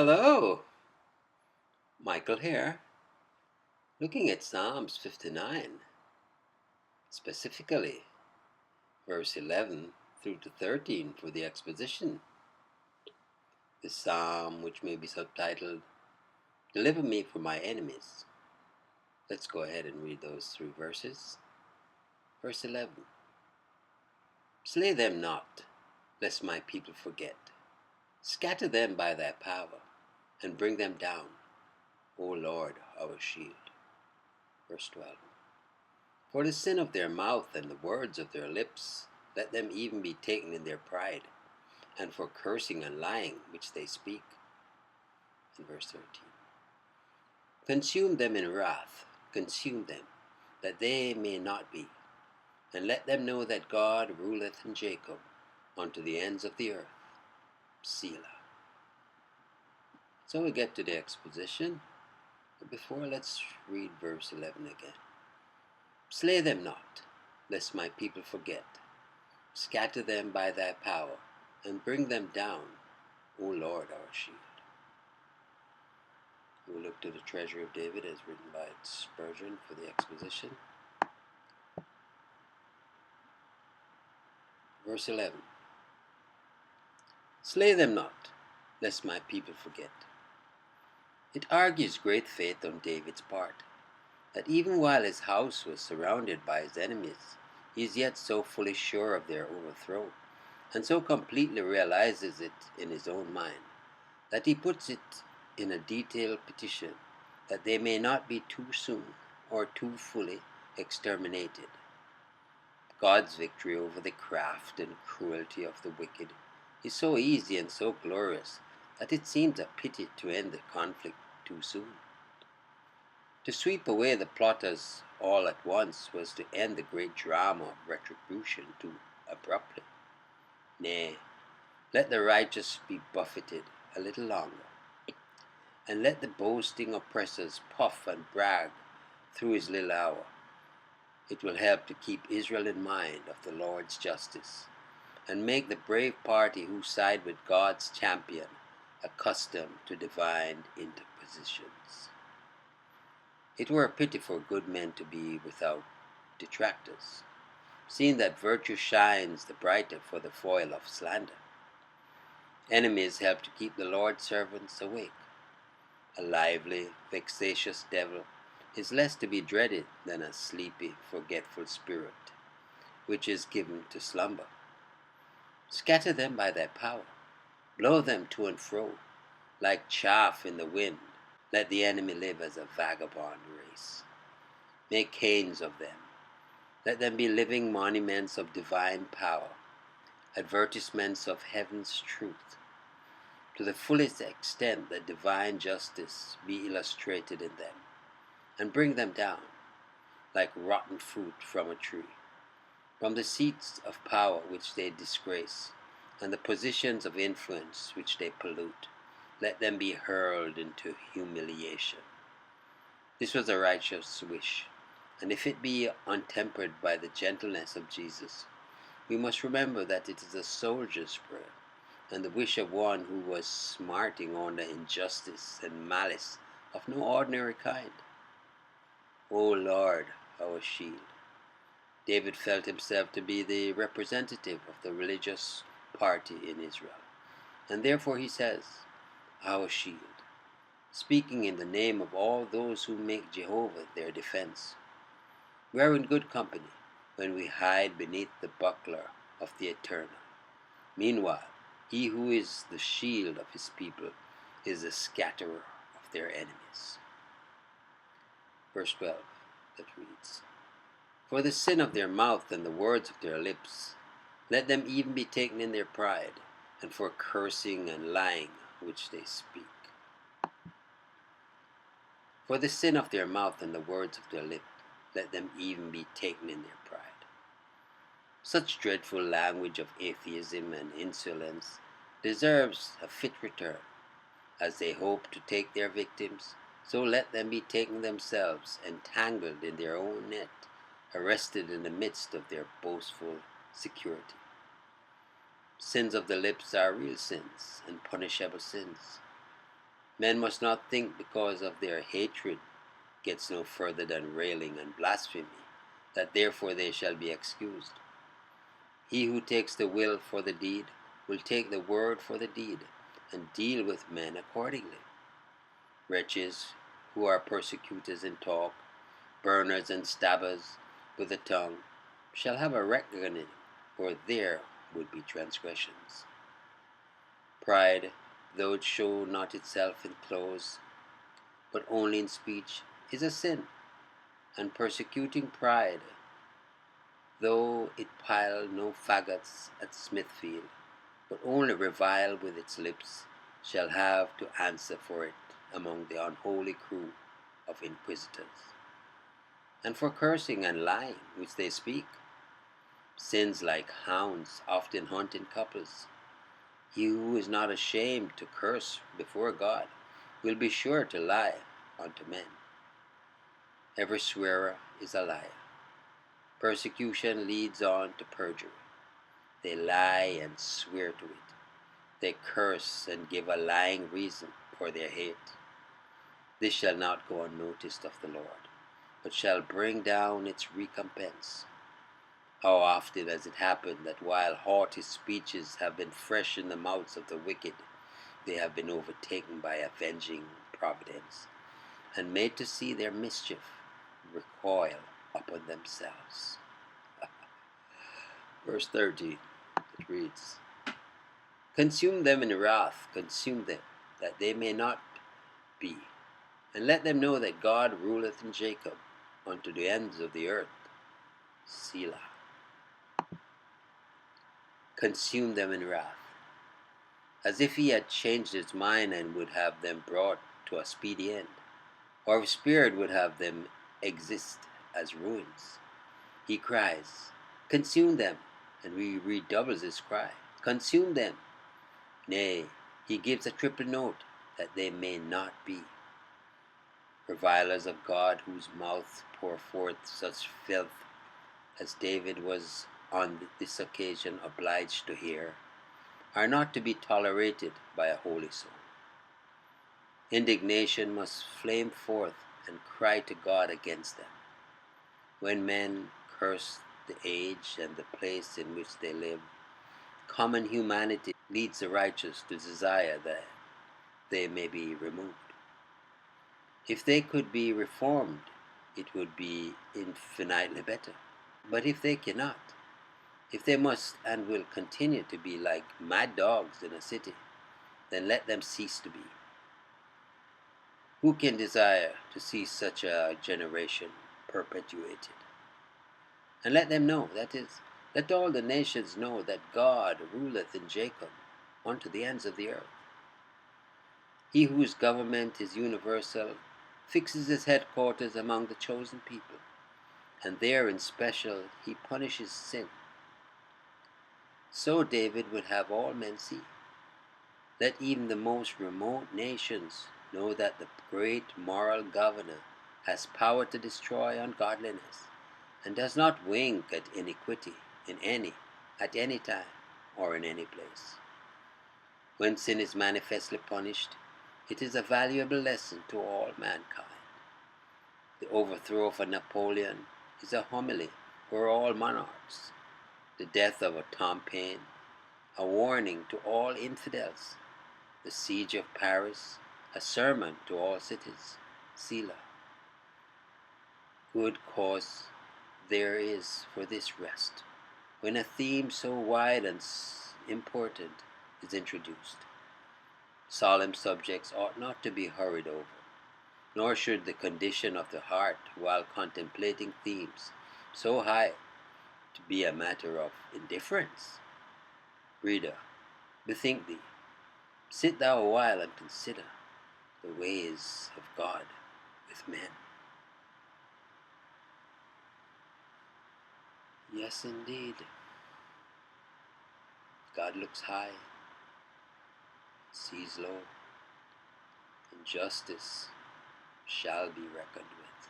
Hello, Michael here, looking at Psalms 59, specifically verse 11 through to 13 for the exposition. This psalm, which may be subtitled, Deliver Me from My Enemies. Let's go ahead and read those three verses. Verse 11. Slay them not, lest my people forget. Scatter them by thy power, and bring them down, O Lord, our shield. Verse 12. For the sin of their mouth and the words of their lips, let them even be taken in their pride, and for cursing and lying which they speak. In verse 13. Consume them in wrath, consume them, that they may not be, and let them know that God ruleth in Jacob unto the ends of the earth. Selah. So we get to the exposition, but before, let's read verse 11 again. Slay them not, lest my people forget. Scatter them by thy power, and bring them down, O Lord our shield. We look to the Treasure of David as written by Spurgeon for the exposition. Verse 11. Slay them not, lest my people forget. It argues great faith on David's part, that even while his house was surrounded by his enemies, he is yet so fully sure of their overthrow, and so completely realizes it in his own mind, that he puts it in a detailed petition, that they may not be too soon or too fully exterminated. God's victory over the craft and cruelty of the wicked is so easy and so glorious that it seems a pity to end the conflict too soon. To sweep away the plotters all at once was to end the great drama of retribution too abruptly. Nay, let the righteous be buffeted a little longer, and let the boasting oppressors puff and brag through his little hour. It will help to keep Israel in mind of the Lord's justice, and make the brave party who side with God's champion accustomed to divine interpositions. It were a pity for good men to be without detractors, seeing that virtue shines the brighter for the foil of slander. Enemies help to keep the Lord's servants awake. A lively, vexatious devil is less to be dreaded than a sleepy, forgetful spirit, which is given to slumber. Scatter them by thy power, blow them to and fro, like chaff in the wind. Let the enemy live as a vagabond race. Make canes of them. Let them be living monuments of divine power, advertisements of heaven's truth. To the fullest extent that divine justice be illustrated in them, and bring them down, like rotten fruit from a tree, from the seats of power which they disgrace, and the positions of influence which they pollute. Let them be hurled into humiliation. This was a righteous wish, and if it be untempered by the gentleness of Jesus, we must remember that it is a soldier's prayer, and the wish of one who was smarting under injustice and malice of no ordinary kind. O Lord, our shield. David felt himself to be the representative of the religious party in Israel, and therefore he says, our shield, speaking in the name of all those who make Jehovah their defense. We are in good company when we hide beneath the buckler of the Eternal. Meanwhile, he who is the shield of his people is the scatterer of their enemies. Verse 12, that reads, For the sin of their mouth and the words of their lips, let them even be taken in their pride, and for cursing and lying which they speak. For the sin of their mouth and the words of their lip, let them even be taken in their pride. Such dreadful language of atheism and insolence deserves a fit return. As they hope to take their victims, so let them be taken themselves, entangled in their own net, arrested in the midst of their boastful security. Sins of the lips are real sins and punishable sins. Men must not think because of their hatred gets no further than railing and blasphemy, that therefore they shall be excused. He who takes the will for the deed will take the word for the deed, and deal with men accordingly. Wretches who are persecutors in talk, burners and stabbers with the tongue, shall have a reckoning, for there would be transgressions. Pride, though it show not itself in clothes, but only in speech, is a sin, and persecuting pride, though it pile no faggots at Smithfield, but only revile with its lips, shall have to answer for it among the unholy crew of inquisitors. And for cursing and lying which they speak, sins like hounds often hunt in couples. He who is not ashamed to curse before God will be sure to lie unto men. Every swearer is a liar. Persecution leads on to perjury. They lie and swear to it. They curse and give a lying reason for their hate. This shall not go unnoticed of the Lord, but shall bring down its recompense. How often has it happened that while haughty speeches have been fresh in the mouths of the wicked, they have been overtaken by avenging providence, and made to see their mischief recoil upon themselves. Verse 13, it reads, Consume them in wrath, consume them, that they may not be, and let them know that God ruleth in Jacob unto the ends of the earth. Selah. Consume them in wrath, as if he had changed his mind and would have them brought to a speedy end, or if spirit would have them exist as ruins. He cries, Consume them, and he redoubles his cry, Consume them. Nay, he gives a triple note, that they may not be. Revilers of God, whose mouth pour forth such filth as David was on this occasion obliged to hear, are not to be tolerated by a holy soul. Indignation must flame forth and cry to God against them. When men curse the age and the place in which they live, common humanity leads the righteous to desire that they may be removed. If they could be reformed, it would be infinitely better. But if they cannot, if they must and will continue to be like mad dogs in a city, then let them cease to be. Who can desire to see such a generation perpetuated? And let them know, that is, let all the nations know that God ruleth in Jacob unto the ends of the earth. He whose government is universal fixes his headquarters among the chosen people, and there in special he punishes sin. So David would have all men see. Let even the most remote nations know that the great moral governor has power to destroy ungodliness, and does not wink at iniquity at any time, or in any place. When sin is manifestly punished, it is a valuable lesson to all mankind. The overthrow of a Napoleon is a homily for all monarchs. The death of a Tom Paine, a warning to all infidels. The siege of Paris, a sermon to all cities. Selah. Good cause there is for this rest, when a theme so wide and important is introduced. Solemn subjects ought not to be hurried over, nor should the condition of the heart while contemplating themes so high to be a matter of indifference. Reader, bethink thee, sit thou a while and consider the ways of God with men. Yes, indeed, God looks high, sees low, and justice shall be reckoned with.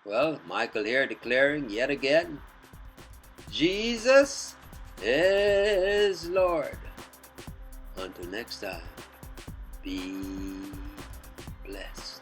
Well, Michael here declaring yet again, Jesus is Lord. Until next time. Be blessed.